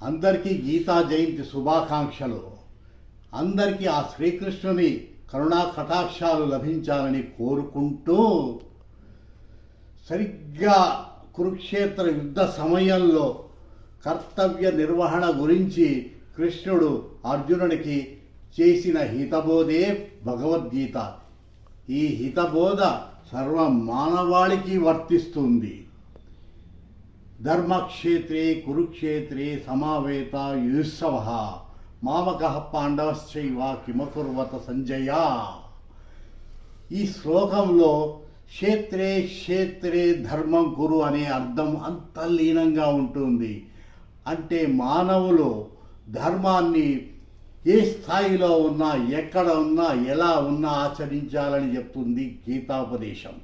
అందరికీ గీతా జయంతి శుభాకాంక్షలు. అందరికీ ఆ శ్రీకృష్ణుని కరుణా కటాక్షాలు లభించాలని కోరుకుంటూ, సరిగ్గా కురుక్షేత్ర యుద్ధ సమయంలో కర్తవ్య నిర్వహణ గురించి కృష్ణుడు అర్జునుడికి చేసిన హితబోధే భగవద్గీత. ఈ హితబోధ సర్వ మానవాళికి వర్తిస్తుంది. ధర్మక్షేత్రే కురుక్షేత్రే సమావేత యుయుత్సవః మామకః పాండవశ్చైవ కిమకుర్వత సంజయ. ఈ శ్లోకంలో క్షేత్రే క్షేత్రే ధర్మం కురు అనే అర్థం అంతర్లీనంగా ఉంటుంది. అంటే మానవులు ధర్మాన్ని ఏ స్థాయిలో ఉన్నా, ఎక్కడ ఉన్నా, ఎలా ఉన్నా ఆచరించాలని చెప్తుంది గీతాపదేశం.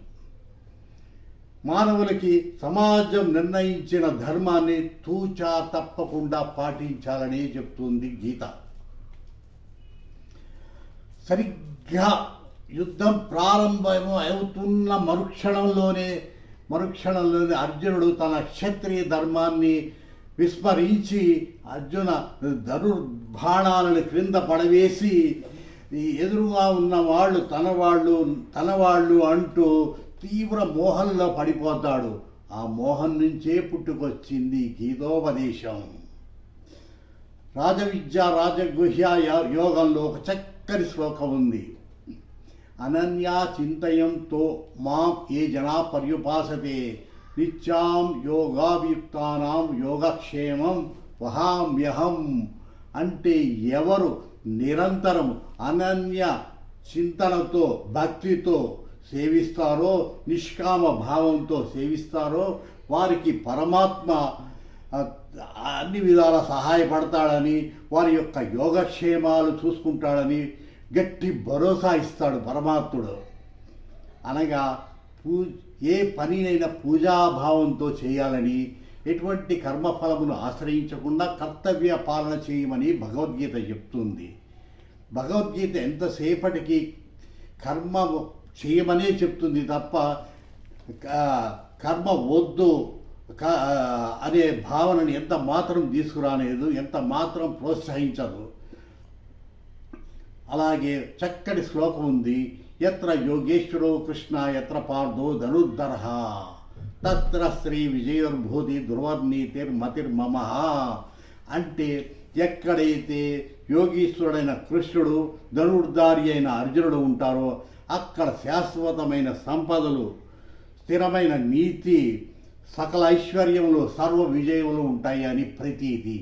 మానవులకి సమాజం నిర్ణయించిన ధర్మాన్ని తూచా తప్పకుండా పాటించాలని చెప్తుంది గీత. సరిగ్గా యుద్ధం ప్రారంభం అవుతున్న మరుక్షణంలోనే అర్జునుడు తన క్షత్రియ ధర్మాన్ని విస్మరించి అర్జున ధనుర్బాణాలను క్రింద పడవేసి ఎదురుగా ఉన్న వాళ్ళు తన వాళ్ళు అంటూ తీవ్ర మోహంలో పడిపోతాడు. ఆ మోహం నుంచే పుట్టుకొచ్చింది గీతోపదేశం. రాజవిద్య రాజగుహ్య యోగంలో ఒక చక్కని శ్లోకం ఉంది. అనన్యా చింతయంతో మాం ఏ జనా పర్యుపాసతే నిత్యాం యోగాభియుక్తానాం యోగక్షేమం వహామ్యహం. అంటే ఎవరు నిరంతరం అనన్య చింతనతో భక్తితో సేవిస్తారో, నిష్కామ భావంతో సేవిస్తారో వారికి పరమాత్మ అన్ని విధాల సహాయపడతాడని, వారి యొక్క యోగక్షేమాలు చూసుకుంటాడని గట్టి భరోసా ఇస్తాడు పరమాత్ముడు. అనగా ఏ పనినైనా పూజాభావంతో చేయాలని, ఎటువంటి కర్మఫలమును ఆశ్రయించకుండా కర్తవ్య పాలన చేయమని భగవద్గీత చెప్తుంది. భగవద్గీత ఎంతసేపటికి కర్మ చేయమనే చెప్తుంది తప్ప కర్మ వద్దు అనే భావనని ఎంత మాత్రం తీసుకురాలేదు, ఎంత మాత్రం ప్రోత్సహించదు. అలాగే చక్కటి శ్లోకం ఉంది. యత్ర యోగేశ్వరో కృష్ణ యత్ర పార్థో ధనుర్ధరః తత్ర శ్రీ విజయోర్భూతి దుర్వర్ణీతిర్మతిర్మమ. అంటే ఎక్కడైతే యోగీశ్వరుడైన కృష్ణుడు, ధనుర్ధారి అయిన అర్జునుడు ఉంటారో అక్కడ శాశ్వతమైన సంపదలు, స్థిరమైన నీతి, సకల ఐశ్వర్యములు, సర్వ విజయములు ఉంటాయి అని ప్రతీతి.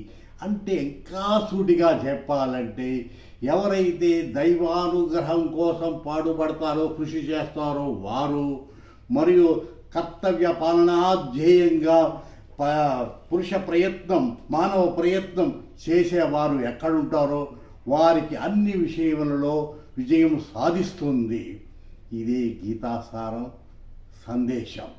అంటే ఇంకా సూటిగా చెప్పాలంటే ఎవరైతే దైవానుగ్రహం కోసం పాటుపడతారో, కృషి చేస్తారో వారు, మరియు కర్తవ్య పాలనా ధ్యేయంగా పురుష ప్రయత్నం, మానవ ప్రయత్నం చేసేవారు ఎక్కడుంటారో వారికి అన్ని విషయములలో విజయం సాధిస్తుంది. ఇదే గీతాసారం సందేశం.